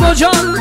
نیما جان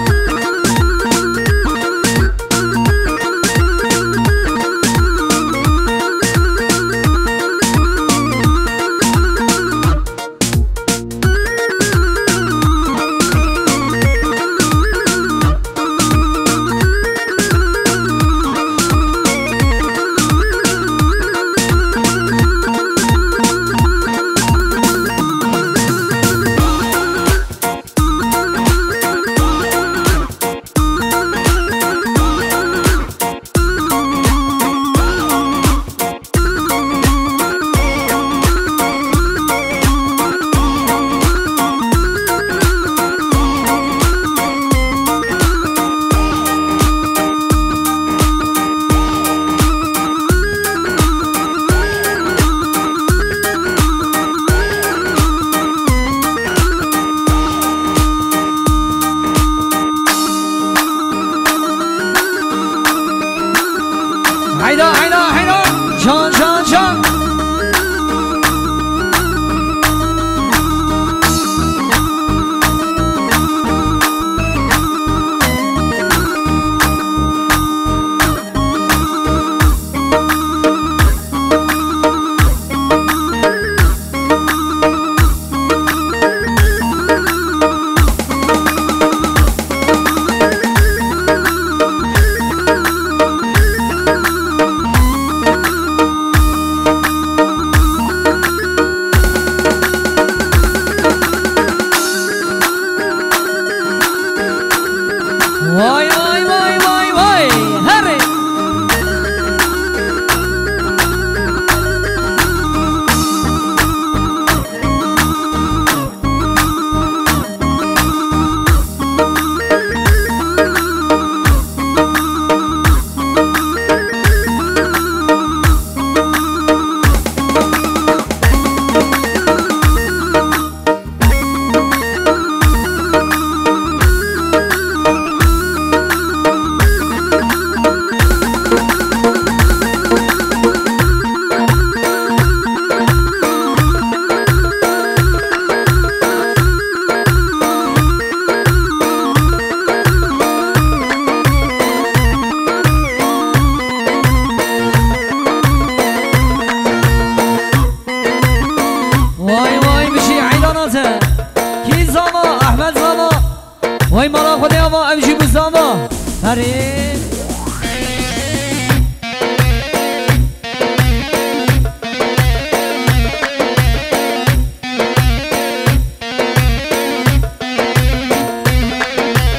وای مالا خدا ما امشی بزاما هره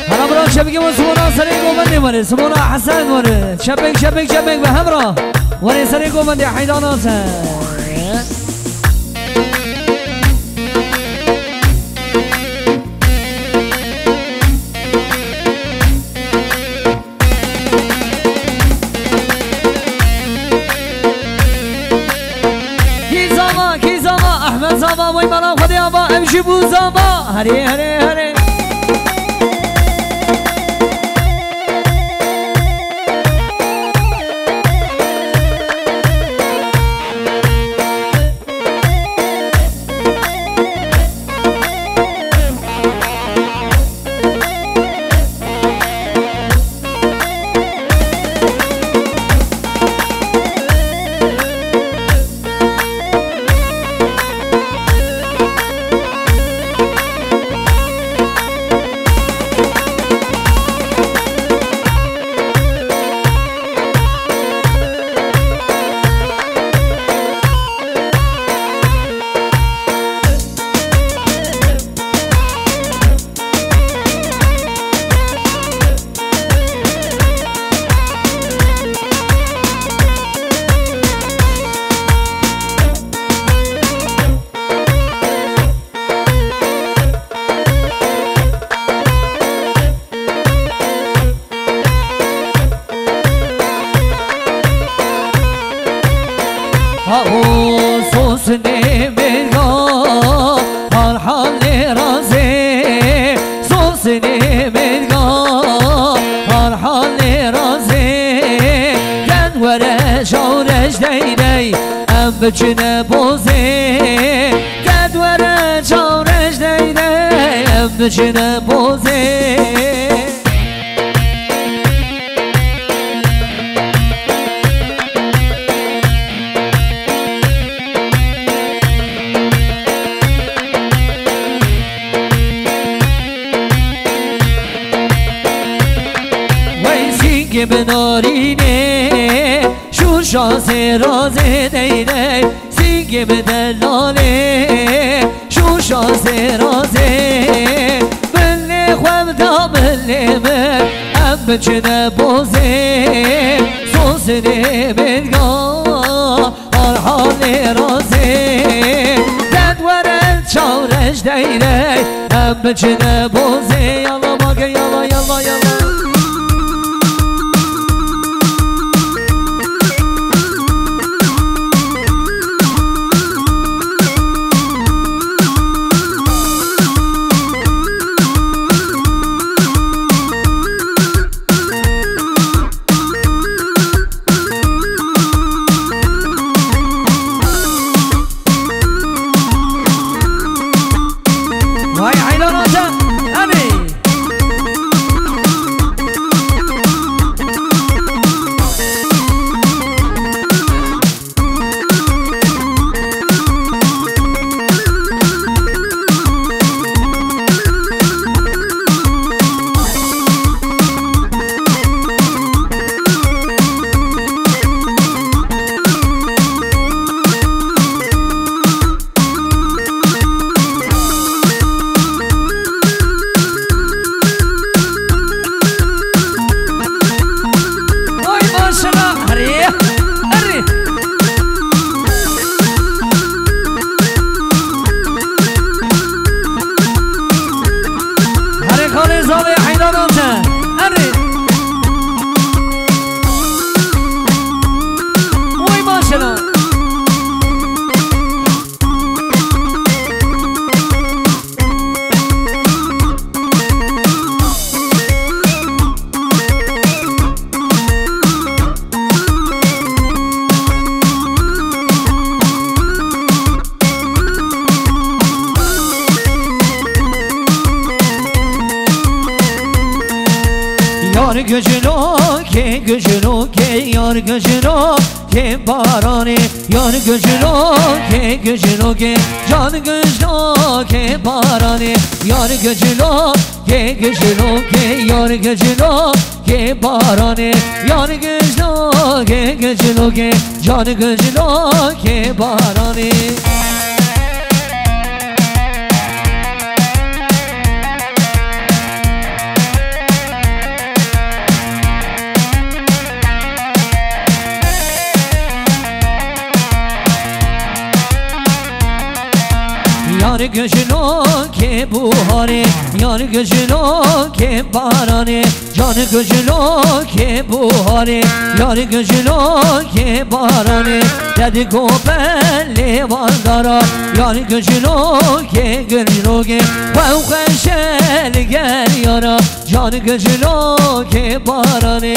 حالا برا شبکه و سمونا سری گوبنده وره سمونا حسن وره شبک به همراه وره سری گوبنده حیدانات احمد زاما وای مالا خودی آبا امشی بو زاما هره هره هره سوسني مرقا هالحال رازي سوسني مرقا هالحال رازي كان ورا شورش ديدي ام بچنه بوزي كان ورا شورش ديدي ام بچنه بوزي سینگ بدارینه شو شازه رازه دیده سینگ بدلاله شو شازه رازه بله خوام تا بله من ام بچنه بوزه سوسنه بلگاه هر حال رازه ددورد چارش دیده ام بچنه بوزه یالا باگه یالا یالا یالا یار گجلو که گجلو که یار گجلو که بارانه یار گجلو که گجلو که جان گجلو که بارانه یار گجلو که گجلو که یار گجلو که بارانه یار گجلو که گجلو که جان گجلو که بارانه یار گجلو که بوهاره یار گجلو که بارانه جان گجلو که بوهاره یار گجلو که بارانه دد گوبل لیوان دارا یار گجلو که گجلو که و خوشل گر یارا جان گجلو که بارانه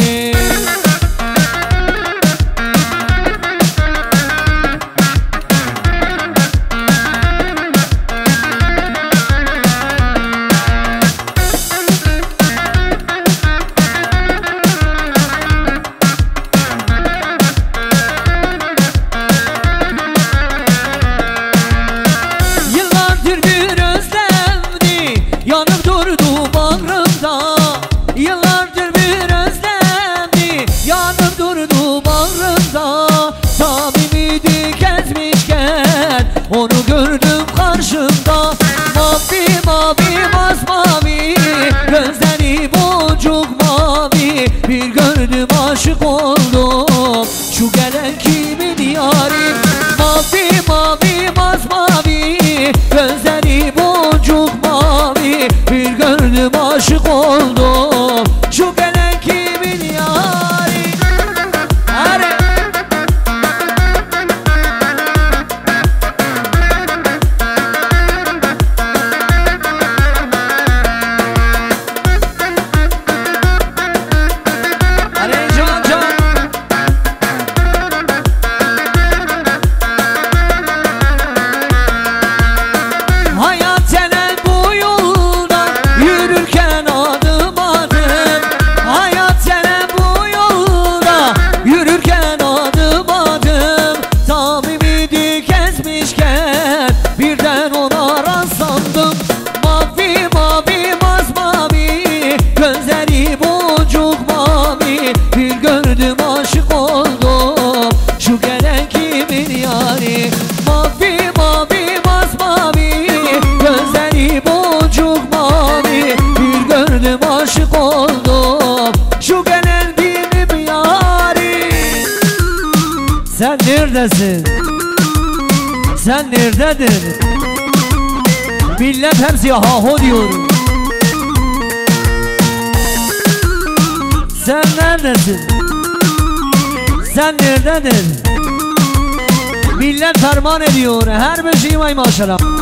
nerededir? Millet hepsi ha diyor. Sen neredesin? Sen nerededir? Millet ferman ediyor. Her bir şeyim ay maşallah.